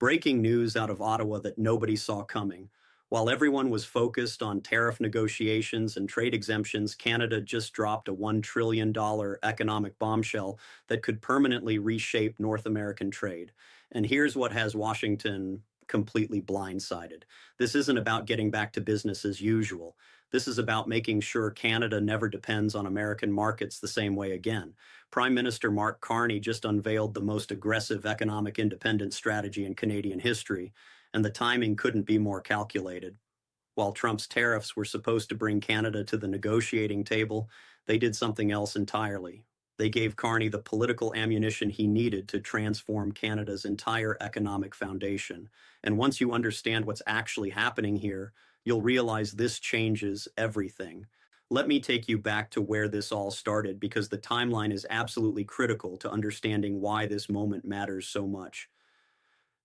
Breaking news out of Ottawa that nobody saw coming. While everyone was focused on tariff negotiations and trade exemptions, Canada just dropped a $1 trillion economic bombshell that could permanently reshape North American trade. And here's what has Washington completely blindsided. This isn't about getting back to business as usual. This is about making sure Canada never depends on American markets the same way again. Prime Minister Mark Carney just unveiled the most aggressive economic independence strategy in Canadian history, and the timing couldn't be more calculated. While Trump's tariffs were supposed to bring Canada to the negotiating table, they did something else entirely. They gave Carney the political ammunition he needed to transform Canada's entire economic foundation. And once you understand what's actually happening here, you'll realize this changes everything. Let me take you back to where this all started because the timeline is absolutely critical to understanding why this moment matters so much.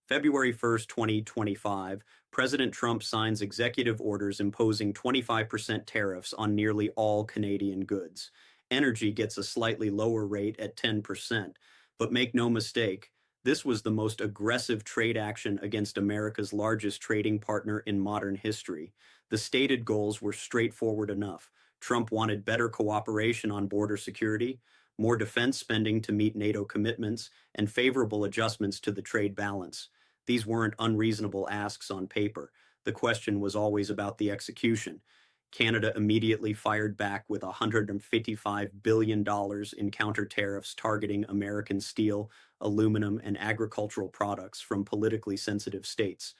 February 1st, 2025, President Trump signs executive orders imposing 25% tariffs on nearly all Canadian goods. Energy gets a slightly lower rate at 10%, but make no mistake, this was the most aggressive trade action against America's largest trading partner in modern history. The stated goals were straightforward enough. Trump wanted better cooperation on border security, more defense spending to meet NATO commitments, and favorable adjustments to the trade balance. These weren't unreasonable asks on paper. The question was always about the execution. Canada immediately fired back with $155 billion in counter tariffs targeting American steel, aluminum, and agricultural products from politically sensitive states.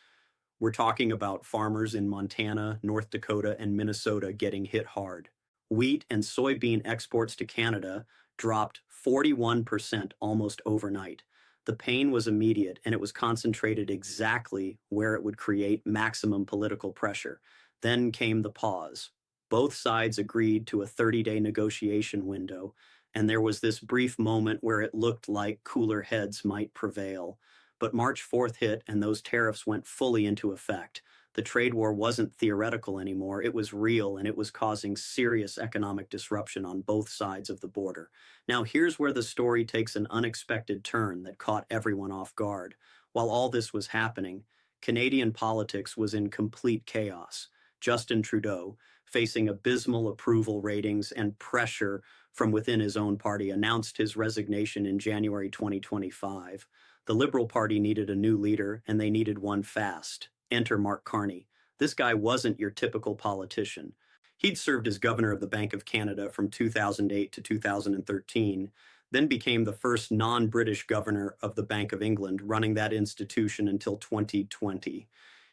We're talking about farmers in Montana, North Dakota, and Minnesota getting hit hard. Wheat and soybean exports to Canada dropped 41% almost overnight. The pain was immediate, and it was concentrated exactly where it would create maximum political pressure. Then came the pause. Both sides agreed to a 30-day negotiation window, and there was this brief moment where it looked like cooler heads might prevail. But March 4th hit, and those tariffs went fully into effect. The trade war wasn't theoretical anymore, it was real, and it was causing serious economic disruption on both sides of the border. Now here's where the story takes an unexpected turn that caught everyone off guard. While all this was happening, Canadian politics was in complete chaos. Justin Trudeau, facing abysmal approval ratings and pressure from within his own party, announced his resignation in January 2025. The Liberal Party needed a new leader, and they needed one fast. Enter Mark Carney. This guy wasn't your typical politician. He'd served as governor of the Bank of Canada from 2008 to 2013, then became the first non-British governor of the Bank of England, running that institution until 2020.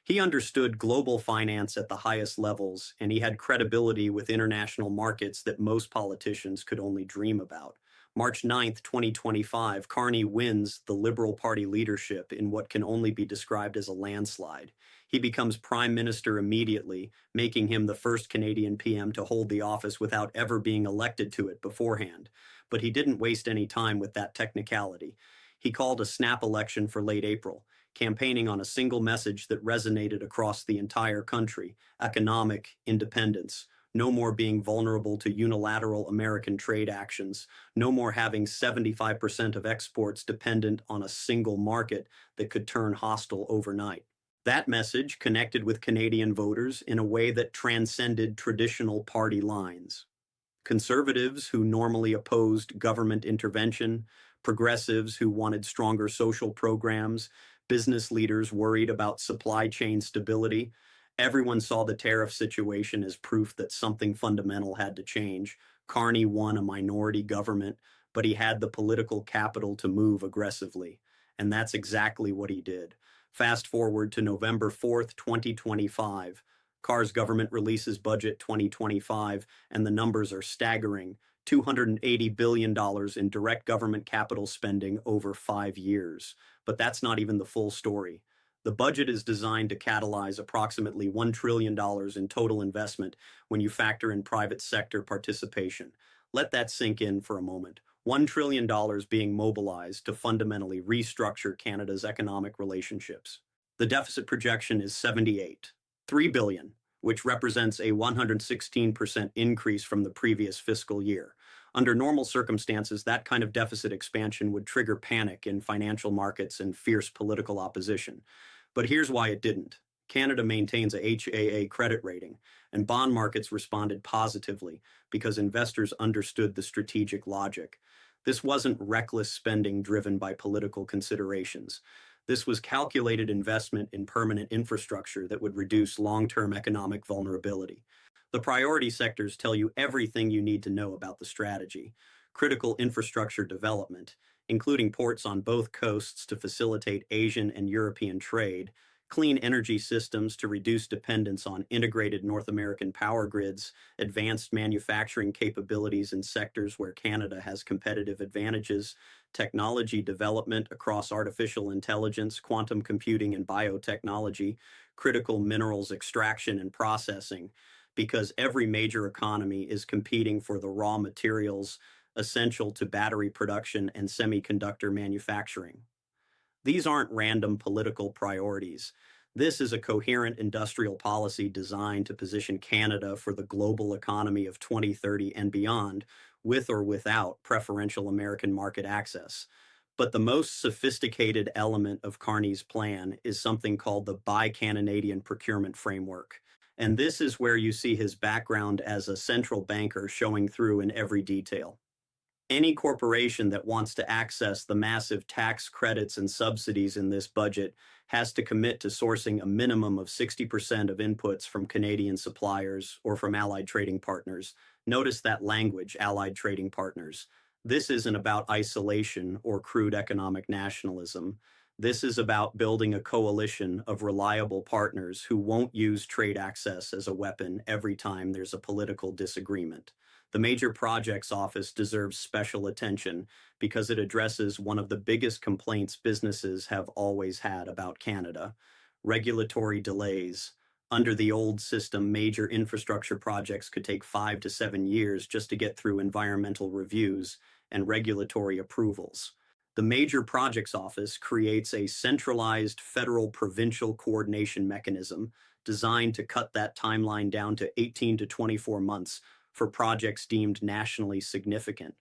He understood global finance at the highest levels, and he had credibility with international markets that most politicians could only dream about. March 9th, 2025, Carney wins the Liberal Party leadership in what can only be described as a landslide. He becomes Prime Minister immediately, making him the first Canadian PM to hold the office without ever being elected to it beforehand. But he didn't waste any time with that technicality. He called a snap election for late April, campaigning on a single message that resonated across the entire country: economic independence. No more being vulnerable to unilateral American trade actions. No more having 75% of exports dependent on a single market that could turn hostile overnight. That message connected with Canadian voters in a way that transcended traditional party lines. Conservatives who normally opposed government intervention, progressives who wanted stronger social programs, business leaders worried about supply chain stability. Everyone saw the tariff situation as proof that something fundamental had to change. Carney won a minority government, but he had the political capital to move aggressively. And that's exactly what he did. Fast forward to November 4th, 2025. Carr's government releases Budget 2025, and the numbers are staggering. $280 billion in direct government capital spending over 5 years. But that's not even the full story. The budget is designed to catalyze approximately $1 trillion in total investment when you factor in private sector participation. Let that sink in for a moment. $1 trillion being mobilized to fundamentally restructure Canada's economic relationships. The deficit projection is 78. $3 billion, which represents a 116% increase from the previous fiscal year. Under normal circumstances, that kind of deficit expansion would trigger panic in financial markets and fierce political opposition. But here's why it didn't. Canada maintains a HAA credit rating, and bond markets responded positively because investors understood the strategic logic. This wasn't reckless spending driven by political considerations. This was calculated investment in permanent infrastructure that would reduce long-term economic vulnerability. The priority sectors tell you everything you need to know about the strategy. Critical infrastructure development, including ports on both coasts to facilitate Asian and European trade, clean energy systems to reduce dependence on integrated North American power grids, advanced manufacturing capabilities in sectors where Canada has competitive advantages, technology development across artificial intelligence, quantum computing, and biotechnology, critical minerals extraction and processing, because every major economy is competing for the raw materials essential to battery production and semiconductor manufacturing. These aren't random political priorities. This is a coherent industrial policy designed to position Canada for the global economy of 2030 and beyond, with or without preferential American market access. But the most sophisticated element of Carney's plan is something called the Bi-Canadian Procurement Framework. And this is where you see his background as a central banker showing through in every detail. Any corporation that wants to access the massive tax credits and subsidies in this budget has to commit to sourcing a minimum of 60% of inputs from Canadian suppliers or from allied trading partners. Notice that language, allied trading partners. This isn't about isolation or crude economic nationalism. This is about building a coalition of reliable partners who won't use trade access as a weapon every time there's a political disagreement. The Major Projects Office deserves special attention because it addresses one of the biggest complaints businesses have always had about Canada: regulatory delays. Under the old system, major infrastructure projects could take 5 to 7 years just to get through environmental reviews and regulatory approvals. The Major Projects Office creates a centralized federal-provincial coordination mechanism designed to cut that timeline down to 18 to 24 months for projects deemed nationally significant.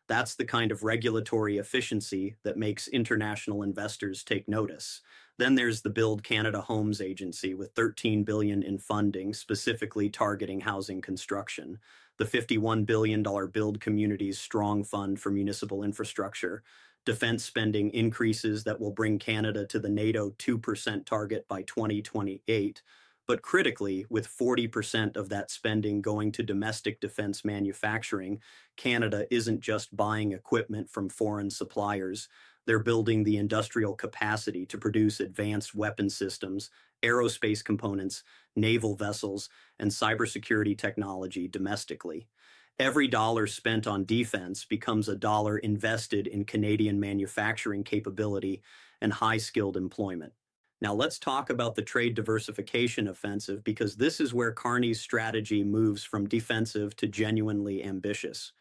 That's the kind of regulatory efficiency that makes international investors take notice. Then there's the Build Canada Homes Agency with $13 billion in funding specifically targeting housing construction, the $51 billion Build Communities Strong Fund for municipal infrastructure, defense spending increases that will bring Canada to the NATO 2% target by 2028, but critically, with 40% of that spending going to domestic defense manufacturing, Canada isn't just buying equipment from foreign suppliers. They're building the industrial capacity to produce advanced weapon systems, aerospace components, naval vessels, and cybersecurity technology domestically. Every dollar spent on defense becomes a dollar invested in Canadian manufacturing capability and high-skilled employment. Now let's talk about the trade diversification offensive, because this is where Carney's strategy moves from defensive to genuinely ambitious.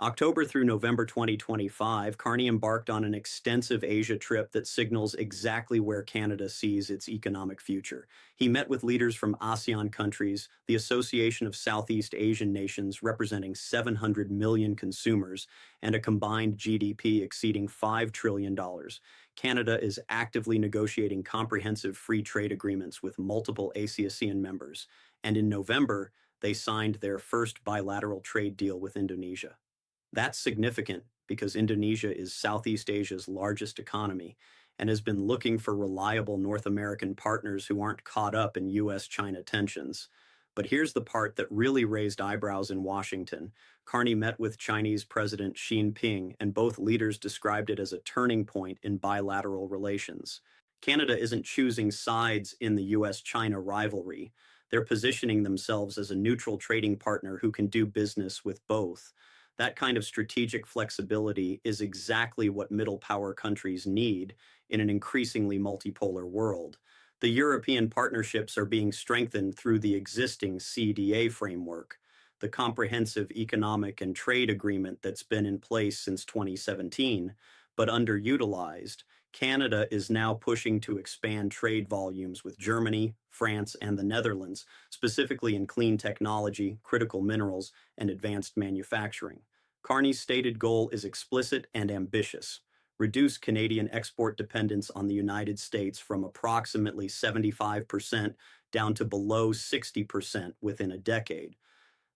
October through November 2025, Carney embarked on an extensive Asia trip that signals exactly where Canada sees its economic future. He met with leaders from ASEAN countries, the Association of Southeast Asian Nations representing 700 million consumers, and a combined GDP exceeding $5 trillion. Canada is actively negotiating comprehensive free trade agreements with multiple ASEAN members, and in November, they signed their first bilateral trade deal with Indonesia. That's significant because Indonesia is Southeast Asia's largest economy and has been looking for reliable North American partners who aren't caught up in US-China tensions. But here's the part that really raised eyebrows in Washington. Carney met with Chinese President Xi Jinping, and both leaders described it as a turning point in bilateral relations. Canada isn't choosing sides in the US-China rivalry. They're positioning themselves as a neutral trading partner who can do business with both. That kind of strategic flexibility is exactly what middle power countries need in an increasingly multipolar world. The European partnerships are being strengthened through the existing CDA framework, the Comprehensive Economic and Trade Agreement that's been in place since 2017, but underutilized. Canada is now pushing to expand trade volumes with Germany, France, and the Netherlands, specifically in clean technology, critical minerals, and advanced manufacturing. Carney's stated goal is explicit and ambitious: reduce Canadian export dependence on the United States from approximately 75% down to below 60% within a decade.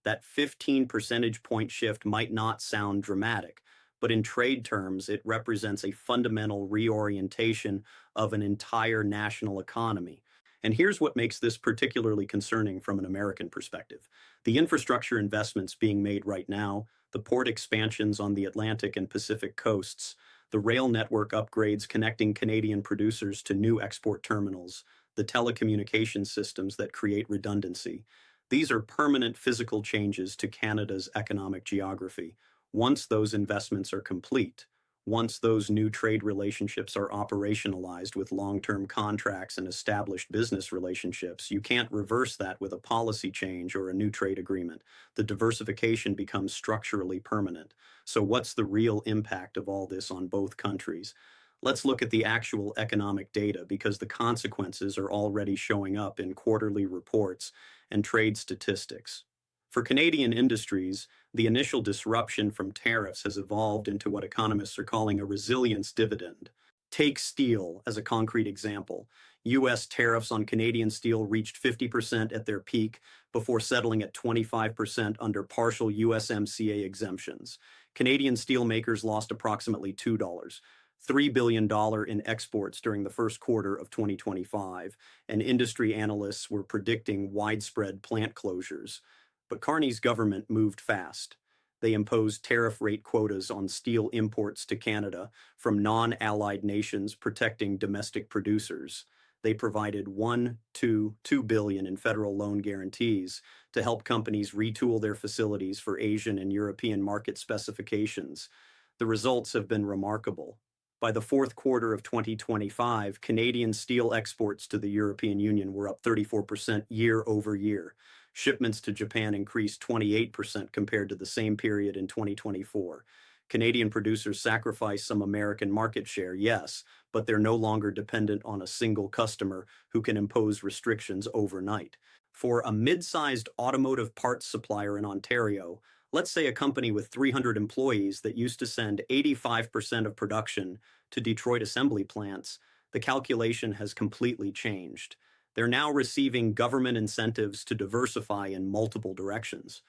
That 15 percentage point shift might not sound dramatic, but in trade terms, it represents a fundamental reorientation of an entire national economy. And here's what makes this particularly concerning from an American perspective: the infrastructure investments being made right now, the port expansions on the Atlantic and Pacific coasts, the rail network upgrades connecting Canadian producers to new export terminals, the telecommunication systems that create redundancy. These are permanent physical changes to Canada's economic geography. Once those investments are complete, once those new trade relationships are operationalized with long-term contracts and established business relationships, you can't reverse that with a policy change or a new trade agreement. The diversification becomes structurally permanent. So what's the real impact of all this on both countries? Let's look at the actual economic data because the consequences are already showing up in quarterly reports and trade statistics. For Canadian industries, the initial disruption from tariffs has evolved into what economists are calling a resilience dividend. Take steel as a concrete example. U.S. tariffs on Canadian steel reached 50% at their peak before settling at 25% under partial USMCA exemptions. Canadian steelmakers lost approximately $3 billion in exports during the first quarter of 2025, and industry analysts were predicting widespread plant closures. But Carney's government moved fast. They imposed tariff rate quotas on steel imports to Canada from non-allied nations, protecting domestic producers. They provided $2 billion in federal loan guarantees to help companies retool their facilities for Asian and European market specifications. The results have been remarkable. By the fourth quarter of 2025, Canadian steel exports to the European Union were up 34% year over year. Shipments to Japan increased 28% compared to the same period in 2024. Canadian producers sacrificed some American market share, yes, but they're no longer dependent on a single customer who can impose restrictions overnight. For a mid-sized automotive parts supplier in Ontario, let's say a company with 300 employees that used to send 85% of production to Detroit assembly plants, the calculation has completely changed. They're now receiving government incentives to diversify in multiple directions.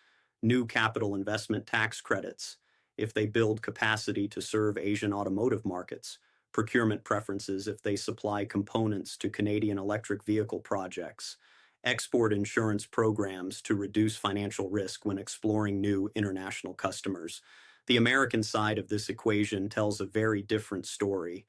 New capital investment tax credits if they build capacity to serve Asian automotive markets, procurement preferences if they supply components to Canadian electric vehicle projects, export insurance programs to reduce financial risk when exploring new international customers. The American side of this equation tells a very different story,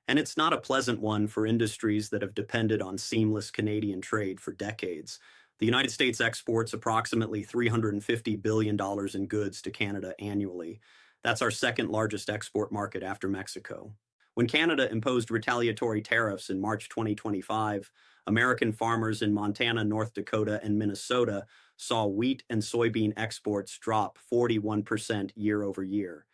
and it's not a pleasant one for industries that have depended on seamless Canadian trade for decades. The United States exports approximately $350 billion in goods to Canada annually. That's our second largest export market after Mexico. When Canada imposed retaliatory tariffs in March 2025, American farmers in Montana, North Dakota, and Minnesota saw wheat and soybean exports drop 41% year over year.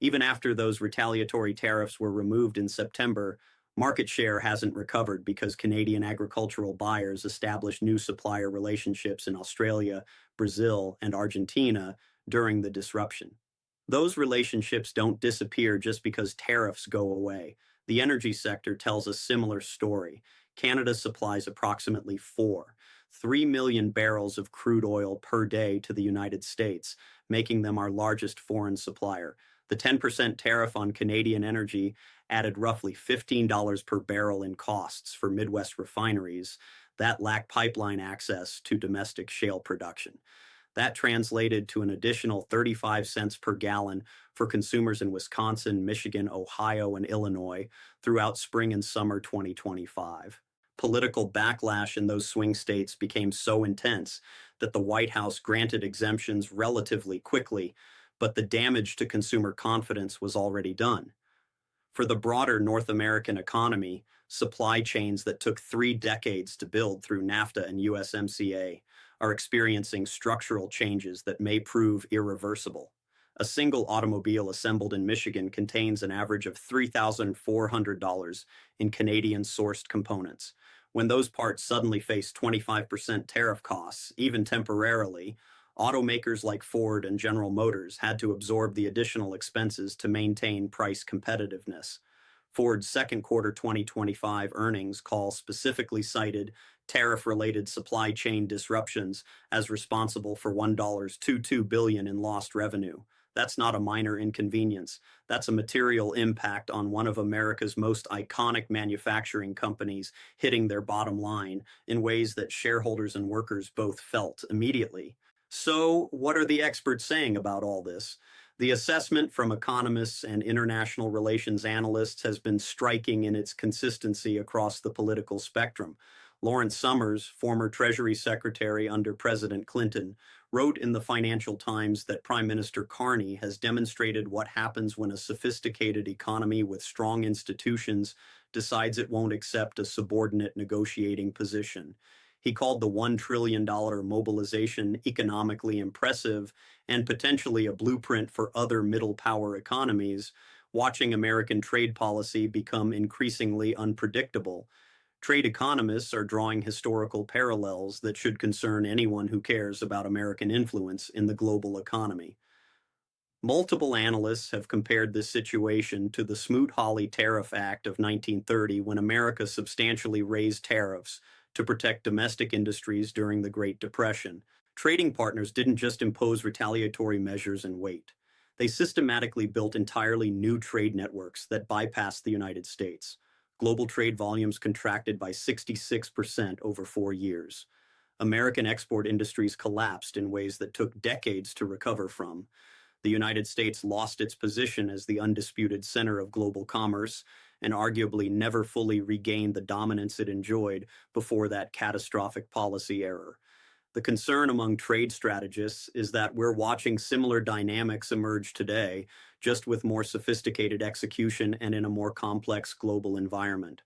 Even after those retaliatory tariffs were removed in September, market share hasn't recovered because Canadian agricultural buyers established new supplier relationships in Australia, Brazil, and Argentina during the disruption. Those relationships don't disappear just because tariffs go away. The energy sector tells a similar story. Canada supplies approximately 3 million barrels of crude oil per day to the United States, making them our largest foreign supplier. The 10% tariff on Canadian energy added roughly $15 per barrel in costs for Midwest refineries that lack pipeline access to domestic shale production. That translated to an additional 35 cents per gallon for consumers in Wisconsin, Michigan, Ohio, and Illinois throughout spring and summer 2025. Political backlash in those swing states became so intense that the White House granted exemptions relatively quickly, but the damage to consumer confidence was already done. For the broader North American economy, supply chains that took 3 decades to build through NAFTA and USMCA are experiencing structural changes that may prove irreversible. A single automobile assembled in Michigan contains an average of $3,400 in Canadian-sourced components. When those parts suddenly face 25% tariff costs, even temporarily, Automakers like Ford and General Motors had to absorb the additional expenses to maintain price competitiveness. Ford's second quarter 2025 earnings call specifically cited tariff-related supply chain disruptions as responsible for $1.22 billion in lost revenue. That's not a minor inconvenience. That's a material impact on one of America's most iconic manufacturing companies hitting their bottom line in ways that shareholders and workers both felt immediately. So, what are the experts saying about all this? The assessment from economists and international relations analysts has been striking in its consistency across the political spectrum. Lawrence Summers, former Treasury Secretary under President Clinton, wrote in the Financial Times that Prime Minister Carney has demonstrated what happens when a sophisticated economy with strong institutions decides it won't accept a subordinate negotiating position. He called the $1 trillion mobilization economically impressive and potentially a blueprint for other middle power economies, watching American trade policy become increasingly unpredictable. Trade economists are drawing historical parallels that should concern anyone who cares about American influence in the global economy. Multiple analysts have compared this situation to the Smoot-Hawley Tariff Act of 1930 when America substantially raised tariffs to protect domestic industries during the Great Depression. Trading partners didn't just impose retaliatory measures and wait. They systematically built entirely new trade networks that bypassed the United States. Global trade volumes contracted by 66% over 4 years. American export industries collapsed in ways that took decades to recover from. The United States lost its position as the undisputed center of global commerce and arguably never fully regained the dominance it enjoyed before that catastrophic policy error. The concern among trade strategists is that we're watching similar dynamics emerge today, just with more sophisticated execution and in a more complex global environment.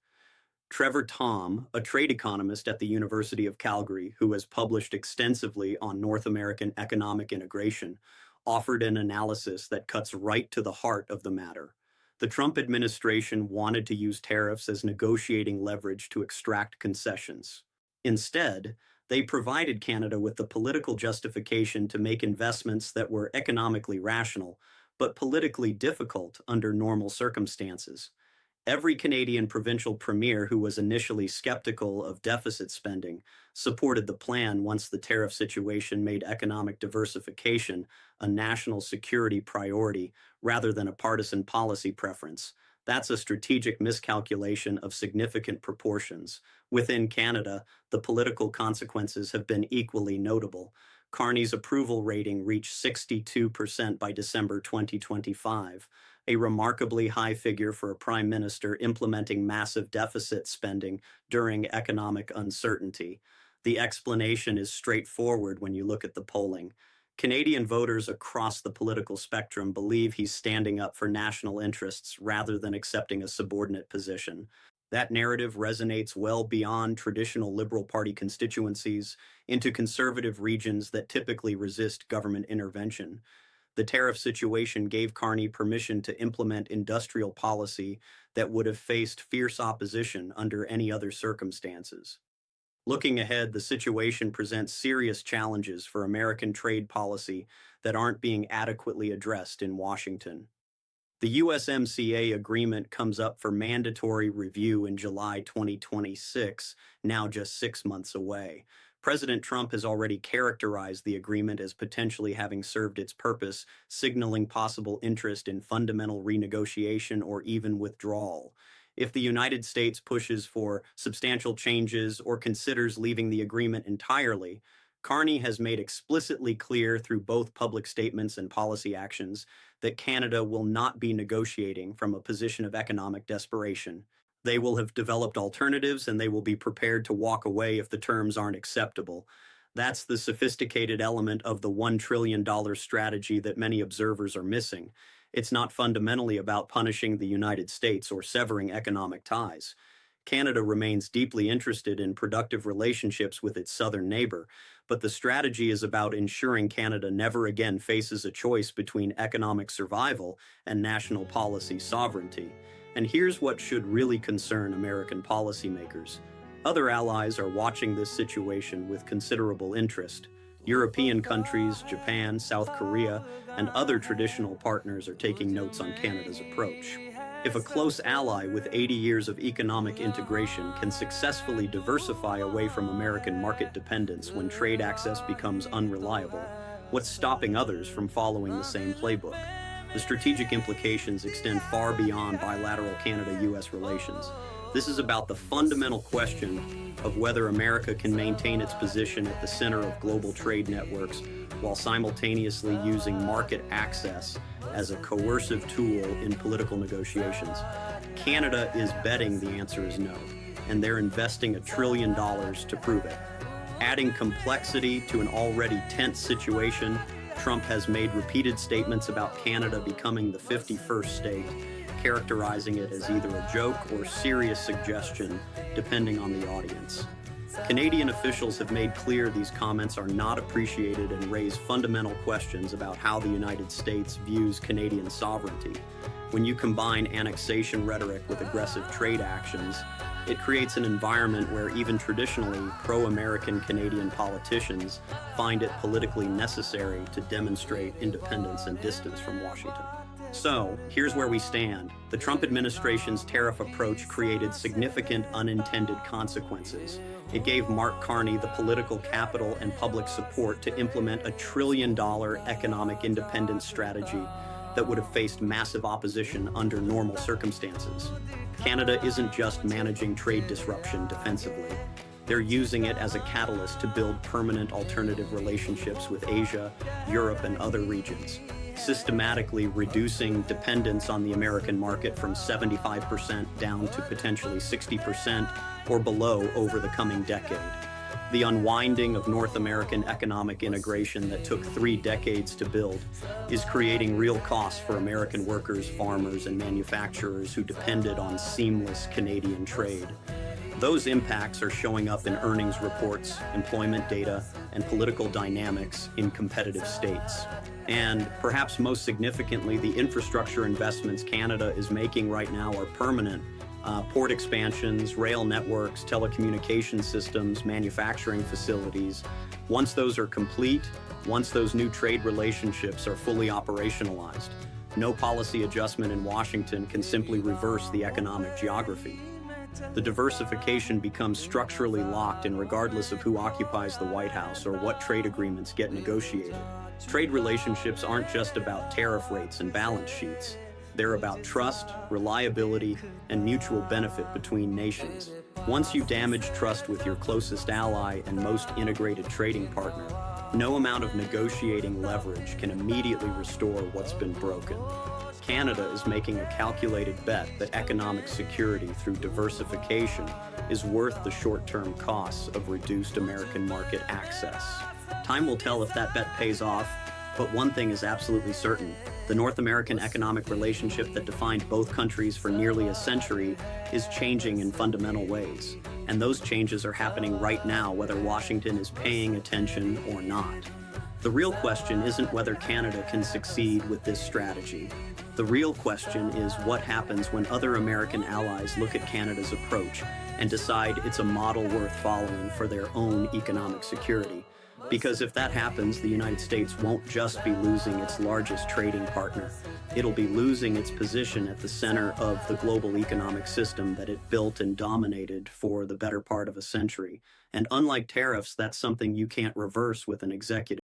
Trevor Tom, a trade economist at the University of Calgary who has published extensively on North American economic integration, offered an analysis that cuts right to the heart of the matter. The Trump administration wanted to use tariffs as negotiating leverage to extract concessions. Instead, they provided Canada with the political justification to make investments that were economically rational, but politically difficult under normal circumstances. Every Canadian provincial premier who was initially skeptical of deficit spending supported the plan once the tariff situation made economic diversification a national security priority rather than a partisan policy preference. That's a strategic miscalculation of significant proportions. Within Canada, the political consequences have been equally notable. Carney's approval rating reached 62% by December 2025, a remarkably high figure for a prime minister implementing massive deficit spending during economic uncertainty. The explanation is straightforward when you look at the polling. Canadian voters across the political spectrum believe he's standing up for national interests rather than accepting a subordinate position. That narrative resonates well beyond traditional Liberal Party constituencies into conservative regions that typically resist government intervention. The tariff situation gave Carney permission to implement industrial policy that would have faced fierce opposition under any other circumstances. Looking ahead, the situation presents serious challenges for American trade policy that aren't being adequately addressed in Washington. The USMCA agreement comes up for mandatory review in July 2026, now just 6 months away. President Trump has already characterized the agreement as potentially having served its purpose, signaling possible interest in fundamental renegotiation or even withdrawal. If the United States pushes for substantial changes or considers leaving the agreement entirely, Carney has made explicitly clear through both public statements and policy actions that Canada will not be negotiating from a position of economic desperation. They will have developed alternatives and they will be prepared to walk away if the terms aren't acceptable. That's the sophisticated element of the $1 trillion strategy that many observers are missing. It's not fundamentally about punishing the United States or severing economic ties. Canada remains deeply interested in productive relationships with its southern neighbor, but the strategy is about ensuring Canada never again faces a choice between economic survival and national policy sovereignty. And here's what should really concern American policymakers. Other allies are watching this situation with considerable interest. European countries, Japan, South Korea, and other traditional partners are taking notes on Canada's approach. If a close ally with 80 years of economic integration can successfully diversify away from American market dependence when trade access becomes unreliable, what's stopping others from following the same playbook? The strategic implications extend far beyond bilateral Canada-US relations. This is about the fundamental question of whether America can maintain its position at the center of global trade networks while simultaneously using market access as a coercive tool in political negotiations. Canada is betting the answer is no, and they're investing $1 trillion to prove it. Adding complexity to an already tense situation, Trump has made repeated statements about Canada becoming the 51st state, characterizing it as either a joke or serious suggestion, depending on the audience. Canadian officials have made clear these comments are not appreciated and raise fundamental questions about how the United States views Canadian sovereignty. When you combine annexation rhetoric with aggressive trade actions, it creates an environment where even traditionally pro-American Canadian politicians find it politically necessary to demonstrate independence and distance from Washington. So, here's where we stand. The Trump administration's tariff approach created significant unintended consequences. It gave Mark Carney the political capital and public support to implement a $1 trillion economic independence strategy that would have faced massive opposition under normal circumstances. Canada isn't just managing trade disruption defensively. They're using it as a catalyst to build permanent alternative relationships with Asia, Europe, and other regions, systematically reducing dependence on the American market from 75% down to potentially 60% or below over the coming decade. The unwinding of North American economic integration that took 3 decades to build is creating real costs for American workers, farmers, and manufacturers who depended on seamless Canadian trade. Those impacts are showing up in earnings reports, employment data, and political dynamics in competitive states. And perhaps most significantly, the infrastructure investments Canada is making right now are permanent. Port expansions, rail networks, telecommunication systems, manufacturing facilities. Once those are complete, once those new trade relationships are fully operationalized, no policy adjustment in Washington can simply reverse the economic geography. The diversification becomes structurally locked in regardless of who occupies the White House or what trade agreements get negotiated. Trade relationships aren't just about tariff rates and balance sheets. They're about trust, reliability, and mutual benefit between nations. Once you damage trust with your closest ally and most integrated trading partner, no amount of negotiating leverage can immediately restore what's been broken. Canada is making a calculated bet that economic security through diversification is worth the short-term costs of reduced American market access. Time will tell if that bet pays off, but one thing is absolutely certain. The North American economic relationship that defined both countries for nearly a century is changing in fundamental ways. And those changes are happening right now, whether Washington is paying attention or not. The real question isn't whether Canada can succeed with this strategy. The real question is what happens when other American allies look at Canada's approach and decide it's a model worth following for their own economic security. Because if that happens, the United States won't just be losing its largest trading partner. It'll be losing its position at the center of the global economic system that it built and dominated for the better part of a century. And unlike tariffs, that's something you can't reverse with an executive